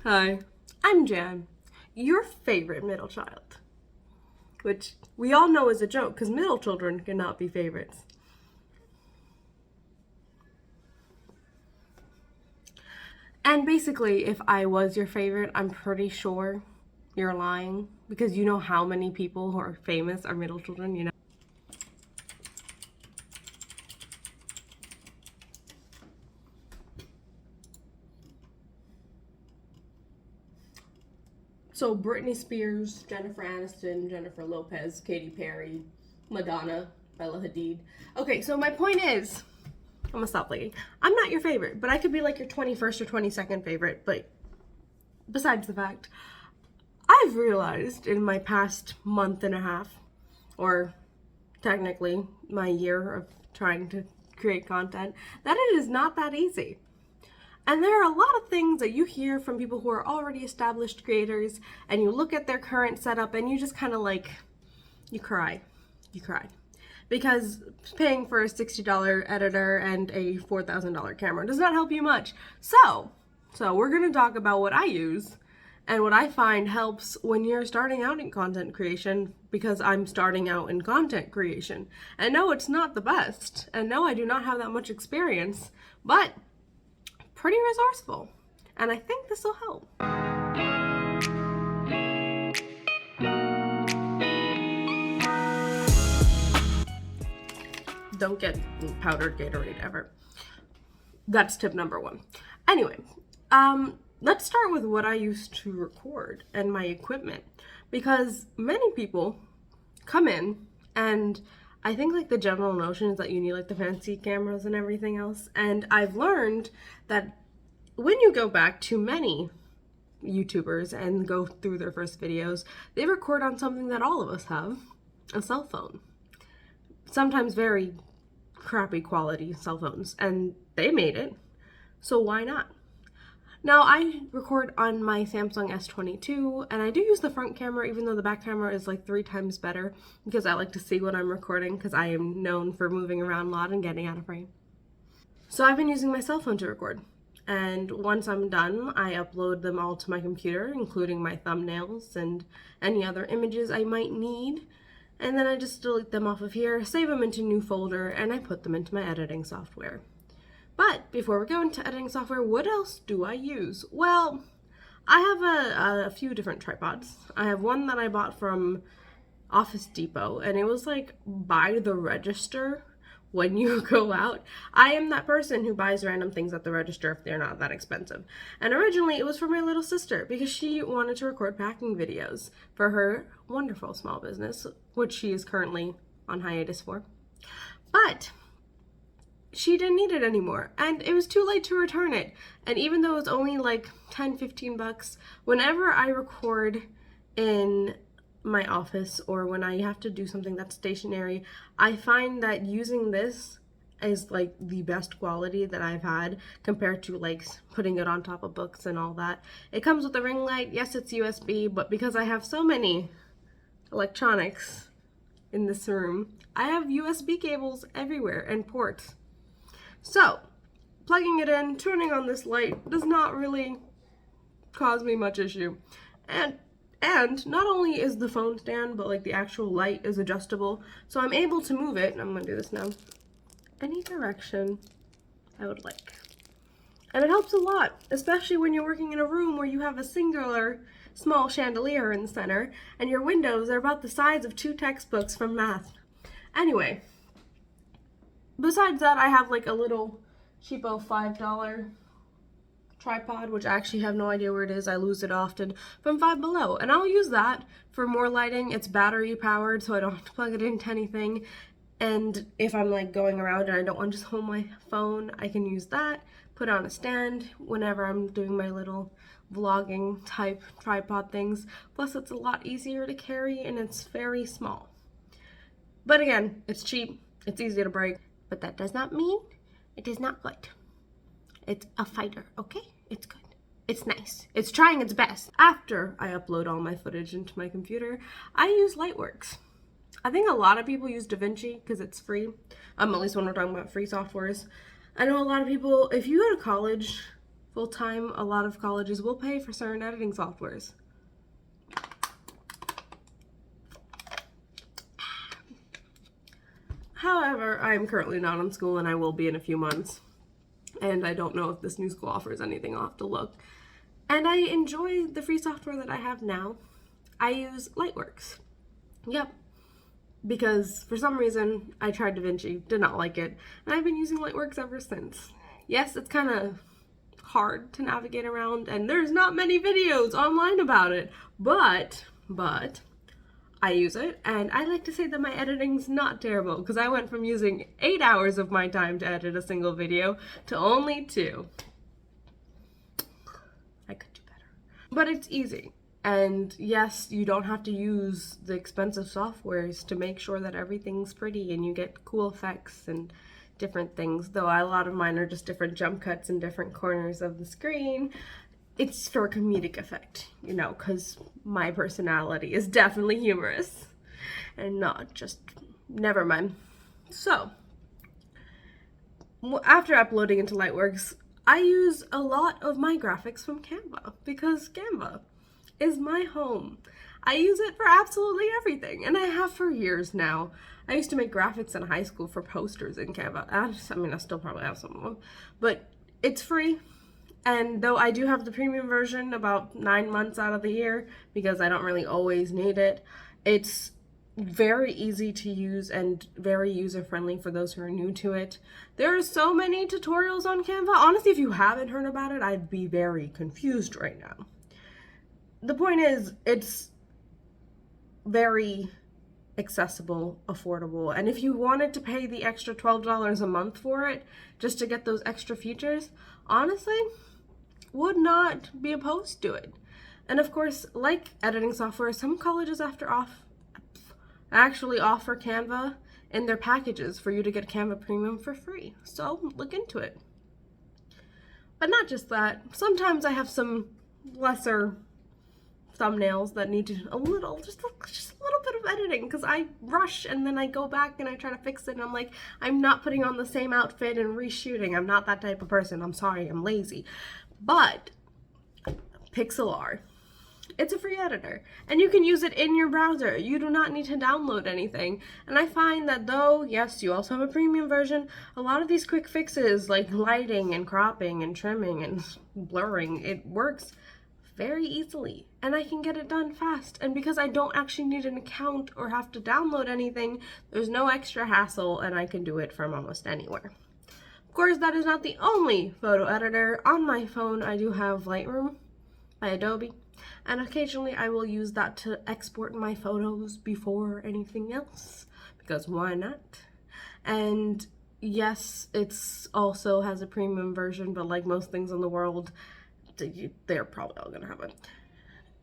Hi, I'm Jan, your favorite middle child. Which we all know is a joke because middle children cannot be favorites. And basically, if I was your favorite, I'm pretty sure you're lying because you know how many people who are famous are middle children. So Britney Spears, Jennifer Aniston, Jennifer Lopez, Katy Perry, Madonna, Bella Hadid. Okay, so my point is, I'm gonna stop looking. I'm not your favorite, but I could be like your 21st or 22nd favorite. But besides the fact, I've realized in my past month and a half, or technically my year of trying to create content, that it is not that easy. And there are a lot of things that you hear from people who are already established creators, and you look at their current setup and you just kind of like, you cry. You cry. Because paying for a $60 editor and a $4,000 camera does not help you much. So we're going to talk about what I use and what I find helps when you're starting out in content creation, because I'm starting out in content creation. And no, it's not the best. And no, I do not have that much experience, but pretty resourceful. And I think this will help. Don't get powdered Gatorade ever. That's tip number one. Anyway, let's start with what I use to record and my equipment, because many people come in and I think like the general notion is that you need like the fancy cameras and everything else. And I've learned that when you go back to many YouTubers and go through their first videos, they record on something that all of us have, a cell phone. Sometimes very crappy quality cell phones, and they made it, so why not? Now, I record on my Samsung S22, and I do use the front camera, even though the back camera is like 3 times better, because I like to see what I'm recording, because I am known for moving around a lot and getting out of frame. So I've been using my cell phone to record, and once I'm done, I upload them all to my computer, including my thumbnails and any other images I might need. And then I just delete them off of here, save them into a new folder, and I put them into my editing software. But before we go into editing software, what else do I use? Well, I have a few different tripods. I have one that I bought from Office Depot, and it was like by the register when you go out. I am that person who buys random things at the register if they're not that expensive. And originally it was for my little sister because she wanted to record packing videos for her wonderful small business, which she is currently on hiatus for. But she didn't need it anymore, and it was too late to return it. And even though it was only like 10-15 bucks, whenever I record in my office or when I have to do something that's stationary, I find that using this is like the best quality that I've had compared to like putting it on top of books and all that. It comes with a ring light. Yes, it's USB, but because I have so many electronics in this room, I have USB cables everywhere and ports. So plugging it in, turning on this light does not really cause me much issue. And not only is the phone stand, but like the actual light is adjustable, so I'm able to move it, and I'm gonna do this now, any direction I would like. And it helps a lot, especially when you're working in a room where you have a singular small chandelier in the center, and your windows are about the size of 2 textbooks from math. Anyway, besides that, I have like a little cheapo $5 tripod, which I actually have no idea where it is. I lose it often, from Five Below, and I'll use that for more lighting. It's battery powered, so I don't have to plug it into anything. And if I'm like going around and I don't want to just hold my phone, I can use that, put on a stand whenever I'm doing my little vlogging type tripod things. Plus it's a lot easier to carry and it's very small. But again, it's cheap, it's easy to break, but that does not mean it is not good. It's a fighter, okay? It's good. It's nice. It's trying its best. After I upload all my footage into my computer, I use Lightworks. I think a lot of people use DaVinci because it's free. At least when we're talking about free softwares. I know a lot of people, if you go to college, full-time, a lot of colleges will pay for certain editing softwares. However, I am currently not in school and I will be in a few months. And I don't know if this new school offers anything. I'll have to look. And I enjoy the free software that I have now. I use Lightworks. Yep. Because for some reason, I tried DaVinci, did not like it, and I've been using Lightworks ever since. Yes, it's kind of hard to navigate around, and there's not many videos online about it, but I use it, and I like to say that my editing's not terrible, because I went from using 8 hours of my time to edit a single video to only 2. I could do better. But it's easy. And yes, you don't have to use the expensive softwares to make sure that everything's pretty and you get cool effects and different things, though a lot of mine are just different jump cuts in different corners of the screen. It's for comedic effect, you know, because my personality is definitely humorous and not just, never mind. So, after uploading into Lightworks, I use a lot of my graphics from Canva because Canva is my home. I use it for absolutely everything, and I have for years now. I used to make graphics in high school for posters in Canva. I still probably have some of them, but it's free. And though I do have the premium version about 9 months out of the year because I don't really always need it, it's very easy to use and very user-friendly for those who are new to it. There are so many tutorials on Canva. Honestly, if you haven't heard about it, I'd be very confused right now. The point is, it's very accessible, affordable, and if you wanted to pay the extra $12 a month for it just to get those extra features, honestly, would not be opposed to it. And of course, like editing software, some colleges actually offer Canva in their packages for you to get Canva Premium for free, so look into it. But not just that, sometimes I have some lesser thumbnails that need just a little bit of editing because I rush and then I go back and I try to fix it and I'm like, I'm not putting on the same outfit and reshooting. I'm not that type of person. I'm sorry, I'm lazy. But Pixlr, it's a free editor and you can use it in your browser. You do not need to download anything. And I find that though, yes, you also have a premium version, a lot of these quick fixes like lighting and cropping and trimming and blurring, it works very easily and I can get it done fast, and because I don't actually need an account or have to download anything, there's no extra hassle and I can do it from almost anywhere. Of course, that is not the only photo editor. On my phone I do have Lightroom by Adobe, and occasionally I will use that to export my photos before anything else because why not? And yes, it's also has a premium version, but like most things in the world, they're probably all gonna have it.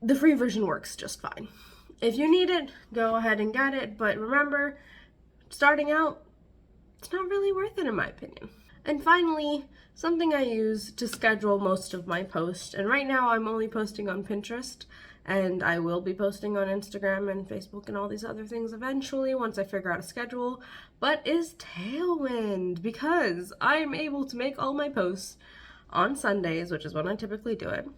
The free version works just fine. If you need it, go ahead and get it, but remember, starting out, it's not really worth it in my opinion. And finally, something I use to schedule most of my posts, and right now I'm only posting on Pinterest, and I will be posting on Instagram and Facebook and all these other things eventually once I figure out a schedule, but is Tailwind, because I'm able to make all my posts on Sundays, which is when I typically do it.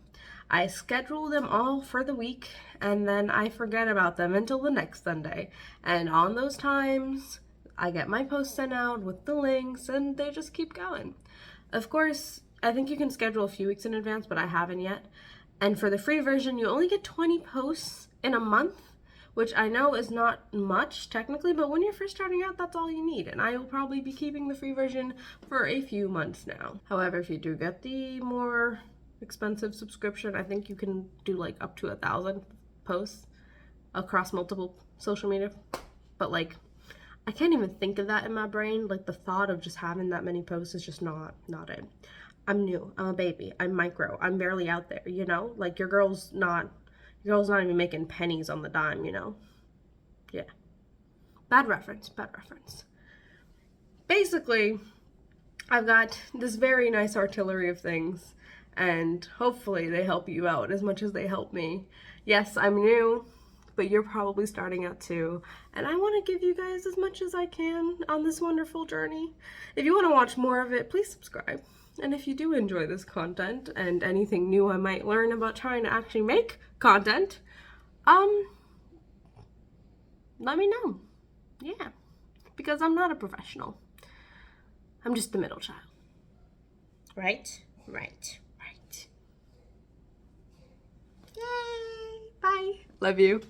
I schedule them all for the week and then I forget about them until the next Sunday. And on those times, I get my posts sent out with the links and they just keep going. Of course, I think you can schedule a few weeks in advance, but I haven't yet. And for the free version, you only get 20 posts in a month, which I know is not much technically, but when you're first starting out, that's all you need. And I will probably be keeping the free version for a few months now. However, if you do get the more expensive subscription, I think you can do like up to 1,000 posts across multiple social media. But like, I can't even think of that in my brain. Like the thought of just having that many posts is just not it. I'm new, I'm a baby, I'm micro, I'm barely out there, you know? Like your girl's not even making pennies on the dime, you know? Yeah. Bad reference. Basically, I've got this very nice artillery of things, and hopefully they help you out as much as they help me. Yes, I'm new, but you're probably starting out too, and I want to give you guys as much as I can on this wonderful journey. If you want to watch more of it, please subscribe. And if you do enjoy this content and anything new I might learn about trying to actually make content, let me know. Yeah, because I'm not a professional. I'm just the middle child. Right. Yay! Bye. Love you.